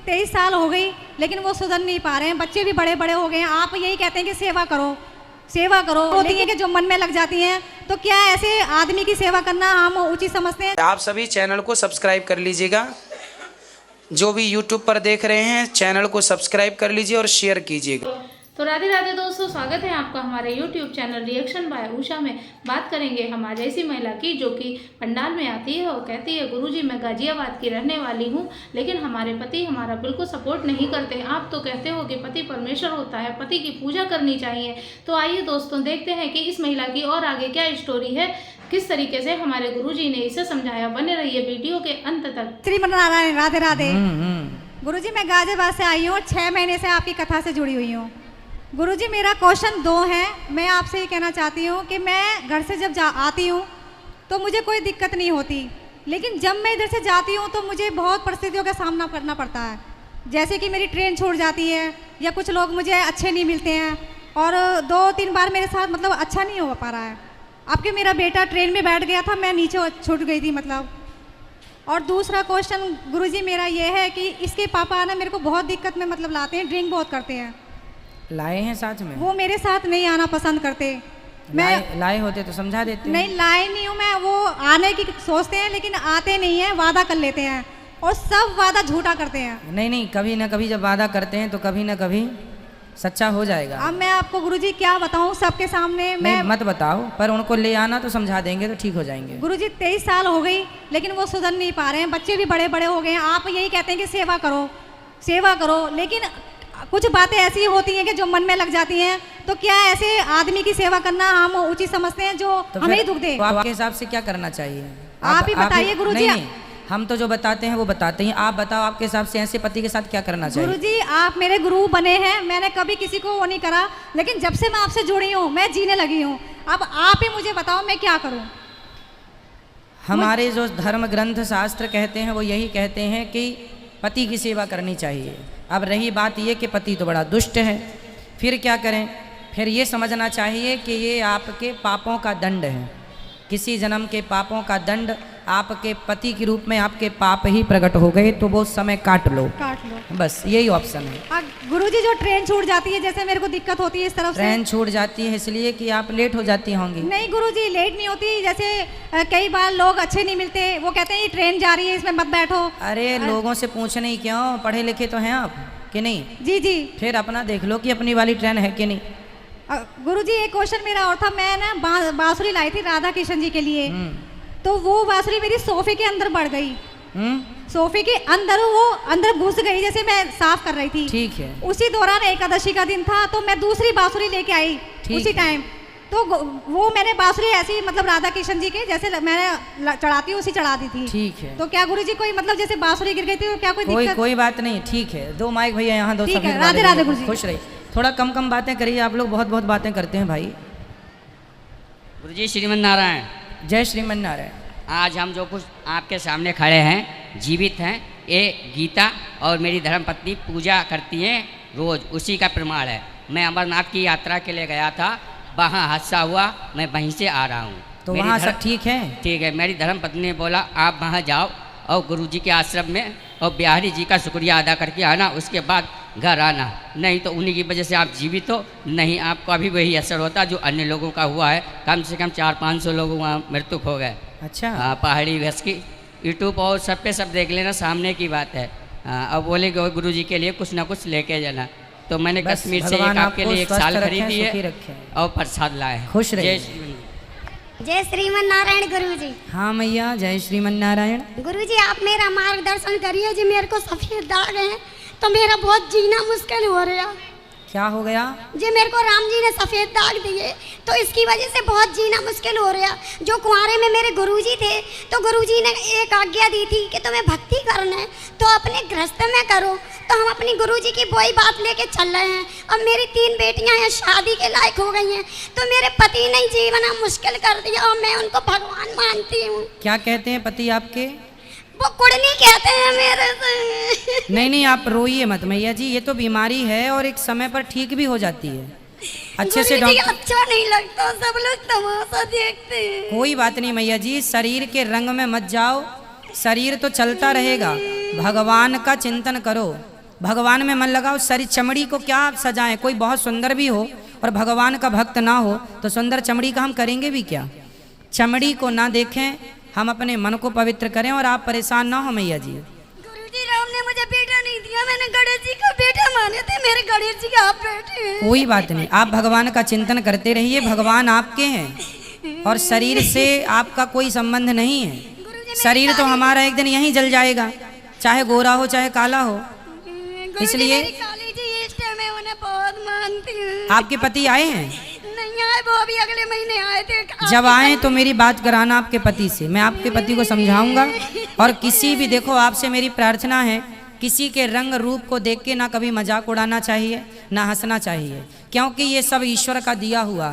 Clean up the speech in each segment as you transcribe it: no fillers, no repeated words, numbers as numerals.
23 साल हो गई लेकिन वो सुधर नहीं पा रहे हैं। बच्चे भी बड़े बड़े हो गए हैं। आप यही कहते हैं कि सेवा करो सेवा करो, होती है कि जो मन में लग जाती हैं। तो क्या ऐसे आदमी की सेवा करना हम उचित समझते हैं? आप सभी चैनल को सब्सक्राइब कर लीजिएगा। जो भी यूट्यूब पर देख रहे हैं चैनल को सब्सक्राइब कर लीजिए और शेयर कीजिएगा। तो राधे राधे दोस्तों, स्वागत है आपका हमारे YouTube channel reaction by Usha में। बात करेंगे हमारे ऐसी महिला की जो कि पंडाल में आती है और कहती है गुरुजी मैं गाजियाबाद की रहने वाली हूँ, लेकिन हमारे पति हमारा बिल्कुल सपोर्ट नहीं करते। आप तो कहते हो कि पति परमेश्वर होता है, पति की पूजा करनी चाहिए। तो आइए दोस्तों देखते हैं कि इस महिला की और आगे क्या स्टोरी है, किस तरीके से हमारे गुरुजी ने इसे समझाया। बने रहिए वीडियो के अंत तक। श्रीमन्नारायण राधे राधे। गुरुजी मैं गाजियाबाद से आई हूँ, 6 महीने से आपकी कथा से जुड़ी हुई हूँ। गुरुजी मेरा क्वेश्चन 2 है। मैं आपसे ये कहना चाहती हूँ कि मैं घर से जब आती हूँ तो मुझे कोई दिक्कत नहीं होती, लेकिन जब मैं इधर से जाती हूँ तो मुझे बहुत परिस्थितियों का सामना करना पड़ता है। जैसे कि मेरी ट्रेन छूट जाती है या कुछ लोग मुझे अच्छे नहीं मिलते हैं, और 2-3 बार मेरे साथ मतलब अच्छा नहीं हो पा रहा है। आपके मेरा बेटा ट्रेन में बैठ गया था, मैं नीचे छूट गई थी मतलब। और दूसरा क्वेश्चन गुरुजी मेरा ये है कि इसके पापा ना मेरे को बहुत दिक्कत में मतलब लाते हैं, ड्रिंक बहुत करते हैं। लाए हैं साथ में? वो मेरे साथ नहीं आना पसंद करते। मैं लाए होते तो समझा देते। नहीं लाए नहीं हूँ मैं, वो आने की सोचते हैं लेकिन आते नहीं हैं, वादा कर लेते हैं और सब वादा झूठा करते हैं। नहीं, कभी ना कभी जब वादा करते हैं तो कभी ना कभी सच्चा हो जाएगा। अब मैं आपको गुरुजी क्या बताऊँ सबके सामने। मैं मत बताओ, पर उनको ले आना तो समझा देंगे तो ठीक हो जाएंगे। गुरुजी 23 साल हो गई लेकिन वो सुधर नहीं पा रहे हैं। बच्चे भी बड़े बड़े हो गए हैं। आप यही कहते हैं कि सेवा करो, लेकिन कुछ बातें ऐसी होती हैं कि जो मन में लग जाती हैं। तो क्या ऐसे आदमी की सेवा करना हम उचित समझते हैं जो तो हमें ही दुख दे? तो आपके हिसाब से क्या करना चाहिए? आप ही बताइए गुरुजी। नहीं, हम तो जो बताते हैं वो बताते हैं। आप बताओ आपके हिसाब से ऐसे पति के साथ क्या करना चाहिए? गुरुजी आप मेरे गुरु बने हैं, मैंने कभी किसी को वो नहीं करा, लेकिन जब से मैं आपसे जुड़ी हूँ मैं जीने लगी हूँ। अब आप ही मुझे बताओ मैं क्या करूँ? हमारे जो धर्म ग्रंथ शास्त्र कहते हैं वो यही कहते हैं कि पति की सेवा करनी चाहिए। अब रही बात ये कि पति तो बड़ा दुष्ट है, फिर क्या करें? फिर ये समझना चाहिए कि ये आपके पापों का दंड है। किसी जन्म के पापों का दंड आपके पति के रूप में आपके पाप ही प्रकट हो गए तो वो समय काट लो, बस यही ऑप्शन है। गुरुजी जो ट्रेन छूट जाती है, जैसे मेरे को दिक्कत होती है इस तरफ से। ट्रेन छूट जाती है इसलिए कि आप लेट हो जाती होंगी। नहीं गुरुजी लेट नहीं होती, जैसे कई बार लोग अच्छे नहीं मिलते, वो कहते हैं ये ट्रेन जा रही है इसमें मत बैठो। अरे लोगों से पूछने ही क्यों, पढ़े लिखे तो हैं आप कि नहीं? जी। फिर अपना देख लो कि अपनी वाली ट्रेन है कि नहीं। गुरुजी एक क्वेश्चन मेरा और था। मैं ना बांसुरी लाई थी राधा कृष्ण जी के लिए, तो वो बांसुरी मेरी सोफे के अंदर बढ़ गई। सोफे के अंदर वो अंदर घुस गई, जैसे मैं साफ कर रही थी। ठीक है। उसी दौरान एकादशी का दिन था तो मैं दूसरी बांसुरी लेके आई उसी टाइम। तो वो मैंने बांसुरी ऐसी मतलब राधा कृष्ण जी के जैसे मैंने चढ़ाती हूँ उसी चढ़ा दी थी। ठीक है। तो क्या गुरुजी कोई मतलब जैसे बांसुरी गिर गई थी तो क्या कोई दिक्कत? कोई बात नहीं, ठीक है। 2 माइक भैया यहाँ, 2 सफेद। राधे राधे गुरुजी। खुश रही। थोड़ा कम बातें करिए, आप लोग बहुत बातें करते हैं भाई। गुरुजी श्रीमन नारायण। जय श्रीमन नारायण। आज हम जो कुछ आपके सामने खड़े हैं जीवित हैं, ये गीता और मेरी धर्मपत्नी पूजा करती हैं रोज, उसी का प्रमाण है। मैं अमरनाथ की यात्रा के लिए गया था, वहाँ हादसा हुआ, मैं वहीं से आ रहा हूँ। तो वहाँ सब ठीक है? ठीक है। मेरी धर्मपत्नी ने बोला आप वहाँ जाओ और गुरुजी के आश्रम में और बिहारी जी का शुक्रिया अदा करके आना, उसके बाद घर आना, नहीं तो उन्हीं की वजह से आप जीवित हो, नहीं आपको अभी वही असर होता जो अन्य लोगों का हुआ है। कम से कम 400-500 लोग वहाँ मृत्यु हो गए। अच्छा। हाँ, पहाड़ी घस की यूट्यूब और सब पे सब देख लेना, सामने की बात है। अब बोले गुरुजी के लिए कुछ ना कुछ लेके जाना, तो मैंने कश्मीर से एक आपके लिए 1 साल खरीदी है और प्रसाद लाए हैं। खुश रहिए। जय श्रीमन नारायण गुरुजी। हाँ मैया, जय श्रीमन नारायण। गुरुजी आप मेरा मार्गदर्शन करिए जी, मेरे को सफेद दाग है तो मेरा बहुत जीना मुश्किल हो रहा। क्या हो गया जी? मेरे को राम जी ने सफेद दाग दिए तो इसकी वजह से बहुत जीना मुश्किल हो रहा। जो कुंवारे में मेरे गुरुजी थे तो गुरुजी ने एक आज्ञा दी थी कि तुम्हें भक्ति करना है तो अपने गृहस्थ में करो, तो हम अपनी गुरुजी की वही बात लेके चल रहे हैं। अब मेरी 3 बेटियां हैं, शादी के लायक हो गई हैं, तो मेरे पति ने जीवन मुश्किल कर दिया और मैं उनको भगवान मानती हूँ। क्या कहते हैं पति आपके? वो कुड़नी कहते हैं मेरे से। नहीं, आप रोइए मत मैया जी, ये तो बीमारी है और एक समय पर ठीक भी हो जाती है। अच्छे से डॉक्टर। अच्छा नहीं लगता, सब लोग तमाशा देखते हैं। कोई बात नहीं मैया जी, शरीर के रंग में मत जाओ, शरीर तो चलता रहेगा, भगवान का चिंतन करो। भगवान में मन लगाओ। सारी चमड़ी को क्या आप सजाएं, कोई बहुत सुंदर भी हो और भगवान का भक्त ना हो तो सुंदर चमड़ी का हम करेंगे भी क्या। चमड़ी को ना देखें, हम अपने मन को पवित्र करें और आप परेशान ना हो मैया जी। गुरुजी राम ने मुझे बेटा नहीं दिया, मैंने गणेश जी का बेटा माने थे, मेरे गणेश जी आप बेटे हैं। कोई बात नहीं, आप भगवान का चिंतन करते रहिए, भगवान आपके हैं और शरीर से आपका कोई संबंध नहीं है। शरीर तो हमारा एक दिन यहीं जल जाएगा, चाहे गोरा हो चाहे काला हो। इसलिए काली जी इस टाइम में उन्हें बहुत मानती हूँ। आपके पति आए हैं? नहीं आए, वो अभी अगले महीने आए थे। जब आए तो मेरी बात कराना आपके पति से, मैं आपके पति को समझाऊंगा। और किसी भी, देखो आपसे मेरी प्रार्थना है, किसी के रंग रूप को देख के ना कभी मजाक उड़ाना चाहिए ना हंसना चाहिए, क्योंकि ये सब ईश्वर का दिया हुआ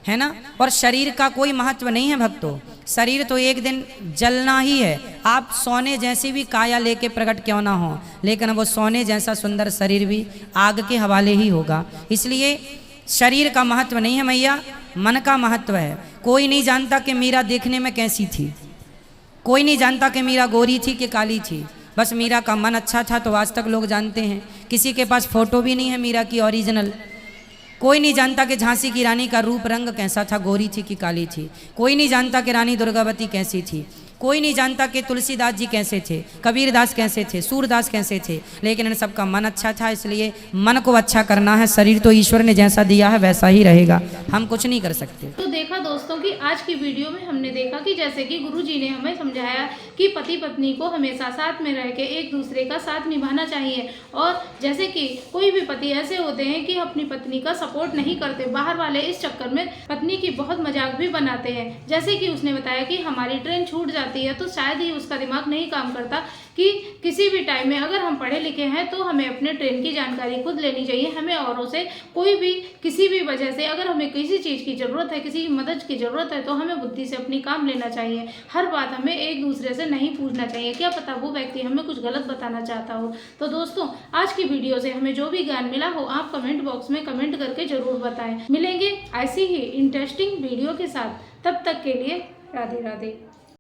है ना। और शरीर का कोई महत्व नहीं है भक्तों, शरीर तो एक दिन जलना ही है। आप सोने जैसी भी काया लेके प्रकट क्यों ना हो, लेकिन वो सोने जैसा सुंदर शरीर भी आग के हवाले ही होगा। इसलिए शरीर का महत्व नहीं है मैया, मन का महत्व है। कोई नहीं जानता कि मीरा देखने में कैसी थी, कोई नहीं जानता कि मीरा गोरी थी कि काली थी, बस मीरा का मन अच्छा था तो आज तक लोग जानते हैं। किसी के पास फोटो भी नहीं है मीरा की ओरिजिनल। कोई नहीं जानता कि झांसी की रानी का रूप रंग कैसा था, गोरी थी कि काली थी। कोई नहीं जानता कि रानी दुर्गावती कैसी थी। कोई नहीं जानता कि तुलसीदास जी कैसे थे, कबीरदास कैसे थे, सूरदास कैसे थे, लेकिन इन सबका मन अच्छा था। इसलिए मन को अच्छा करना है। शरीर तो ईश्वर ने जैसा दिया है वैसा ही रहेगा, हम कुछ नहीं कर सकते। तो देखा दोस्तों कि आज की वीडियो में हमने देखा कि जैसे कि गुरुजी ने हमें समझाया कि पति पत्नी को हमेशा साथ में रह के एक दूसरे का साथ निभाना चाहिए। और जैसे कि कोई भी पति ऐसे होते हैं कि अपनी पत्नी का सपोर्ट नहीं करते, बाहर वाले इस चक्कर में पत्नी की बहुत मजाक भी बनाते हैं। जैसे कि उसने बताया कि हमारी ट्रेन छूट जाती है तो शायद ही उसका दिमाग नहीं काम करता कि किसी भी टाइम में अगर हम पढ़े लिखे हैं तो हमें अपने ट्रेन की जानकारी खुद लेनी चाहिए। हमें औरों से कोई भी किसी भी वजह से अगर हमें किसी चीज़ की ज़रूरत है, किसी की मदद की ज़रूरत है तो हमें बुद्धि से अपनी काम लेना चाहिए। हर बात हमें एक दूसरे से नहीं पूछना चाहिए, क्या पता वो व्यक्ति हमें कुछ गलत बताना चाहता हो। तो दोस्तों आज की वीडियो से हमें जो भी ज्ञान मिला हो आप कमेंट बॉक्स में कमेंट करके ज़रूर बताएं। मिलेंगे ऐसी ही इंटरेस्टिंग वीडियो के साथ, तब तक के लिए राधे राधे।